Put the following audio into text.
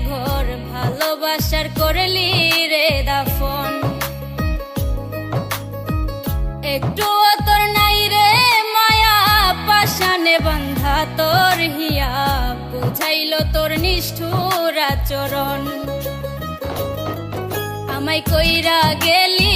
ঘর ভালোবাসার করলি রে দাফন। একটুও তোর নাই রে মায়া পাশানে বান্ধা তোর হিয়া, বুঝাইল তোর নিষ্ঠুর আচরণ। আমায় কইরা গেলি